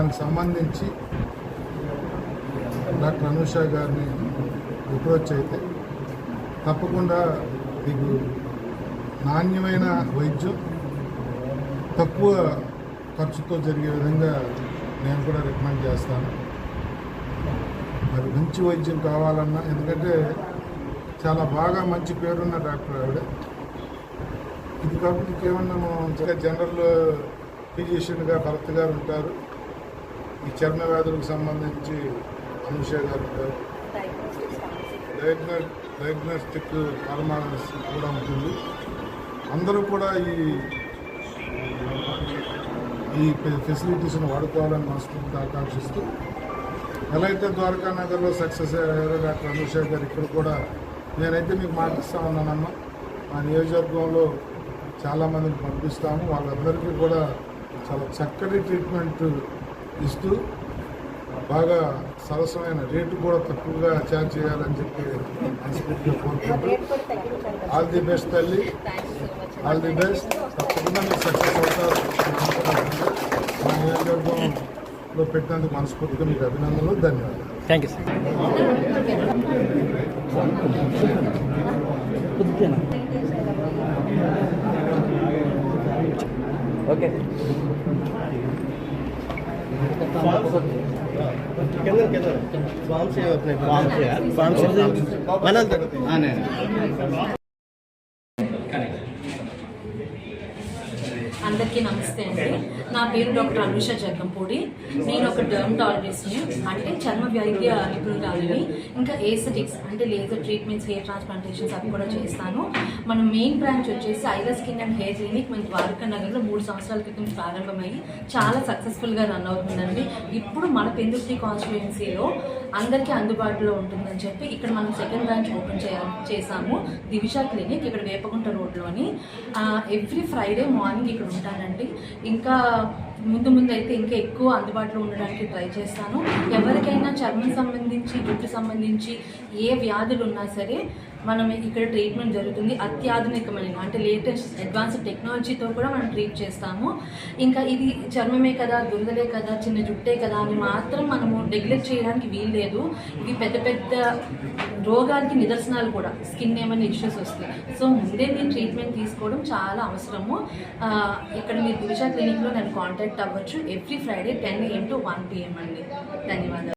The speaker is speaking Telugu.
దానికి సంబంధించి డాక్టర్ అనూష గారిని అప్రోచ్ అయితే తప్పకుండా మీకు నాణ్యమైన వైద్యం తక్కువ ఖర్చుతో జరిగే విధంగా నేను కూడా రికమెండ్ చేస్తాను. మరి మంచి వైద్యం కావాలన్నా, ఎందుకంటే చాలా బాగా మంచి పేరున్న డాక్టర్ ఆవిడ. ఇది కాబట్టి ఇంకేమన్నా జనరల్ ఫిజిషియన్గా భరత్ గారు ఉంటారు, ఈ చర్మ వ్యాధులకు సంబంధించి అనూష గారు ఉంటారు, డయాగ్నోస్టిక్ ఫార్మాసిస్ట్ కూడా ఉంటుంది. అందరూ కూడా ఈ ఫెసిలిటీస్ని వాడుకోవాలని మనస్ఫూర్తిగా ఆకాంక్షిస్తూ, ఎలా అయితే ద్వారకా నగర్లో సక్సెస్ అయ్యారో డాక్టర్ అనూష గారు ఇక్కడ కూడా నేనైతే మీకు మాటిస్తా ఉన్నానమ్మా. మా నియోజకవర్గంలో చాలామందిని పంపిస్తాము, వాళ్ళందరికీ కూడా చాలా చక్కటి ట్రీట్మెంట్ ఇస్తూ బాగా సరసమైన రేటు కూడా తక్కువగా ఛార్జ్ చేయాలని చెప్పి మనస్ఫూర్తిగా కోరుకుంటూ, ఆల్ ది బెస్ట్ తల్లి, ఆల్ ది బెస్ట్. తప్పకుండా మీరు సక్సెస్ అవుతారు. మా నియోజకవర్గంలో పెట్టినందుకు మనస్ఫూర్తిగా మీకు అభినందనలు, ధన్యవాదాలు. Thank you sir. ఓకే అందరికీ నమస్తే అండి. నా పేరు డాక్టర్ అనూష జగ్గంపూడి. నేను ఒక డర్మటాలజిస్ట్ని, అంటే చర్మ వైద్య నిపుణురాలిని. ఇంకా ఏస్థెటిక్స్ అంటే లేజర్ ట్రీట్మెంట్స్, హెయిర్ ట్రాన్స్ప్లాంటేషన్స్ అవి కూడా చేస్తాను. మన మెయిన్ బ్రాంచ్ వచ్చేసి ఐలా స్కిన్ అండ్ హెయిర్ క్లినిక్ మన ద్వారకా నగర్లో 3 సంవత్సరాల క్రితం ప్రారంభమయ్యి చాలా సక్సెస్ఫుల్గా రన్ అవుతుందండి. ఇప్పుడు మన పెందుర్తి కాన్స్టిట్యుయెన్సీలో అందరికీ అందుబాటులో ఉంటుందని చెప్పి ఇక్కడ మనం సెకండ్ బ్రాంచ్ ఓపెన్ చేసాము, దివిషా క్లినిక్, ఇక్కడ వేపగుంట రోడ్లోని. ఎవ్రీ ఫ్రైడే మార్నింగ్ ఇక్కడ ఉంటానండి. ఇంకా ముందు అయితే ఇంకా ఎక్కువ అందుబాటులో ఉండడానికి ట్రై చేస్తాను. ఎవరికైనా చర్మం సంబంధించి, జుట్టు సంబంధించి ఏ వ్యాధులు ఉన్నా సరే మనం ఇక్కడ ట్రీట్మెంట్ జరుగుతుంది. అత్యాధునికమైన అంటే లేటెస్ట్ అడ్వాన్స్డ్ టెక్నాలజీతో కూడా మనం ట్రీట్ చేస్తాము. ఇంకా ఇది చర్మమే కదా, దురదలే కదా, చిన్న జుట్టే కదా అని మాత్రం మనము నెగ్లెక్ట్ చేయడానికి వీల్లేదు. ఇది పెద్ద పెద్ద రోగాలకి నిదర్శనాలు కూడా. స్కిన్ ఏమైనా ఇష్యూస్ వస్తాయి, సో ముందే మీరు ట్రీట్మెంట్ తీసుకోవడం చాలా అవసరము. ఇక్కడ మీరు దివిషా క్లినిక్లో నన్ను కాంటాక్ట్ అవ్వచ్చు. Every Friday 10 AM to 1 PM అండి. ధన్యవాదాలు.